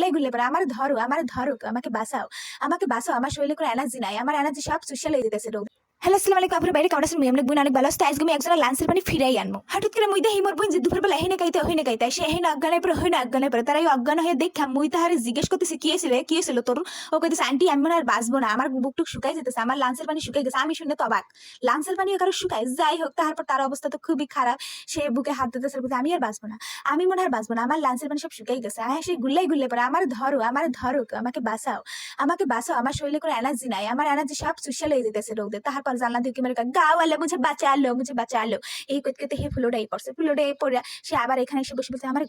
লাই গুল্লে পড়ে আমার ধরো, আমার ধরো, আমাকে বাঁচাও, আমাকে বাঁচাও, আমার শরীরে কোনো এনার্জি নাই, আমার এনার্জি সব চুষে লয়ে যেতেছে রোদ। হ্যালো আসসালামু আলাইকুম আপুরা বাইরে কাউরাসের মুই অনেক বোন অনেক ভালো আছে আজকে আমি একজনের লাঞ্চের পানি ফিরাই আনবো হঠাৎ করে মুই দেখি মোর বোন যে দুপুরবেলা হেনে খাইতে সে হেনে অজ্ঞানের পরে হইনে অজ্ঞানের পরে তারা এই অজ্ঞান হয়ে দেখা মুই তাহারে জিজ্ঞেস করতেছি কি হয়েছিল তোর। ও কইতেছে আন্টি আমি মনে আর বাঁচবো না, আমার বুকটুক শুকাই যেতেছে, আমার লাঞ্চের পানি শুকাই গেছে। আমি শুনে তো অবাক, লাঞ্চের পানি কারো শুকায়? যাই হোক, তারপর তার অবস্থা তো খুবই খারাপ, সে বুকে হাত দিতেছে, বলতে আমি আর বাঁচবো না, আমি মনে আর বাঁচবো না, আমার লাঞ্চের পানি সব শুকাই গেছে। হ্যাঁ সে গুল্লে পরে আমার ধরো, আমার ধরো, আমাকে বাঁচাও, আমাকে বাঁচাও, আমার শরীরে কোনো এনার্জি নাই, আমার এনার্জি সব চুষে লয়ে যেতেছে রোদে। তারপর জানলা দিয়ে মেরে গাও আলো মুঝে বাঁচালো, মুঝে বাঁচালো, এই করতে করতে হে ফুলোটাই পড়ছে, ফুলোটাই পড়ে সে আবার এখানে এসে বসে বলছে আমার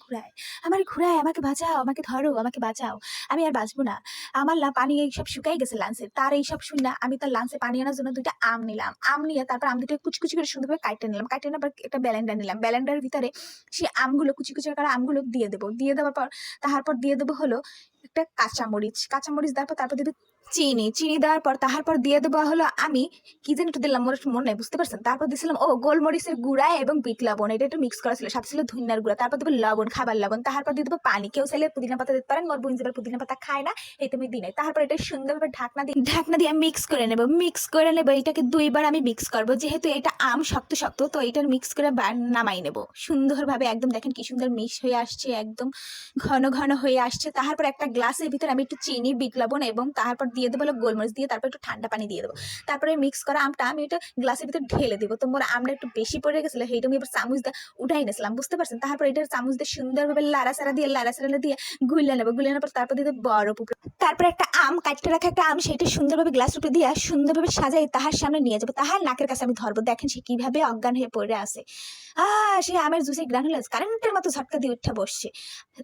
ঘুরায়, আমাকে বাঁচাও, আমাকে ধরো, আমাকে বাঁচাও, আমি আর বাঁচবো না, আমার পানি এইসব শুকাই গেছে লাঞ্চে। তার এইসব শুন না আমি তার লাঞ্চে পানি আনার জন্য দুইটা আম নিলাম, আম নিয়ে তারপর আম দুটো কুচি করে সুন্দরভাবে কাটতে নিলাম, কাটতে নেওয়ার একটা ব্যালেন্ডার নিলাম, ব্যালেন্ডারের ভিতরে সেই আমগুলো কুচি করে আমগুলো দিয়ে দেবো, দিয়ে দেওয়ার পর তারপর দিয়ে দেবো হলো একটা কাঁচামরিচ দেওয়ার পর তারপর দেবো চিনি দেওয়ার পর তারপর দিয়ে দেবো হলো আমি কি যেন একটু দিলাম, মোর একটু মনে নাই, বুঝতে পারছেন। তারপর দিয়েছিলাম গোলমরিচের গুঁড়া এবং বিট লবণ, এটা একটু মিক্স করা ছিল, সাথে ছিল ধনিয়ার গুঁড়া, তারপর দেবো লবণ, খাবার লবণ, তারপর দিয়ে দেবো পানি। কেউ চাইলে পুদিনা পাতা দিতে পারেন, মোর বোন যেবার পুদিনা পাতা খায় না এই তুমি দিই নাই। তারপর এটা সুন্দরভাবে ঢাকনা দিয়ে মিক্স করে নেবো এটাকে দুইবার আমি মিক্স করবো, যেহেতু এটা আম শক্ত শক্ত তো এটা মিক্স করে নামাই নেবো সুন্দরভাবে। একদম দেখেন কি সুন্দর মিক্স হয়ে আসছে, একদম ঘন হয়ে আসছে। তারপর একটা গ্লাসের ভিতরে আমি একটু চিনি, বিট লবণ এবং তারপর দিয়ে দেবো গোলমরিচ দিয়ে, তারপর একটু ঠান্ডা পানি দিয়ে দেবো। তারপরে মিক্স করা আমটা আমি এটা গ্লাসের ভিতরে ঢেলে দেবো। তো মোর আমটা একটু বেশি পড়ে গেছিলো, সেইটা আমি এবার চামচ দিয়ে উঠাই নিয়েছিলাম, বুঝতে পারছেন। তারপর এটা চামচ দিয়ে সুন্দরভাবে লাড়াচাড়া দিয়ে গুলে নেবো, পর তারপর দিয়ে বরফ উপরে, তারপর একটা আম কাটতে রাখা একটা আম সেটা সুন্দরভাবে গ্লাস উপরে দিয়ে সুন্দরভাবে সাজাই তাহার সামনে নিয়ে যাবো, তাহার নাকের কাছে আমি ধরবো। দেখেন সে কিভাবে অজ্ঞান হয়ে পড়ে আছে। সে আমের জুসে গ্রানুলাস কারেন্টের মতো ঝটকা দিয়ে উঠে বসছে।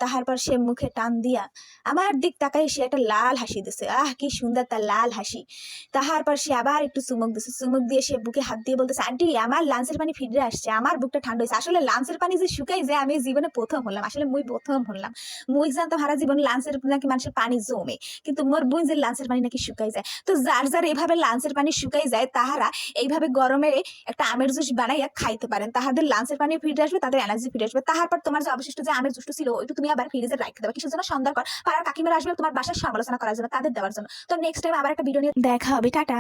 তারপর সে মুখে টান দিয়া আমার দিক তাকাই সে একটা লাল হাসি দিছে, কি সুন্দর তার লাল হাসি। তারপর সে আবার একটু চুমুক দিছে, চুমুক দিয়ে সে বুকে হাত দিয়ে বলতেছে আন্টি আমার লাঞ্চের পানি ফিরে আসছে, আমার বুকটা ঠান্ডা হয়েছে। আসলে লাঞ্চের পানি যে শুকাই যায় আমি জীবনে প্রথম হলাম, আসলে মুই প্রথম হলাম। মুই জানতাম হারা জীবন লাঞ্চের নাকি মানুষের পানি জমে, কিন্তু মোর বোন যে লাঞ্চের পানি নাকি শুকাই যায়। তো যার এইভাবে লাঞ্চের পানি শুকাই যায় তাহারা এইভাবে গরমে একটা আমের জুস বানাইয়া খাইতে পারেন, তাহাদের লাঞ্চের পানি ফিরে আসবে, তাদের এনার্জি ফিরে আসবে। তারপর তোমার যে অবশিষ্ট যে আমের জুসটা ছিল ওইটা তুমি আবার ফ্রিজে রাখতে দেবে কিছুর জন্য, সন্ধ্যার পর পাড়ার কাকিমারা আসবে তোমার বাসার সমালোচনা করার জন্য, তাদের দেওয়ার জন্য। তো নেক্সট টাইম আবার একটা ভিডিও নিয়ে দেখা হবে, টাটা।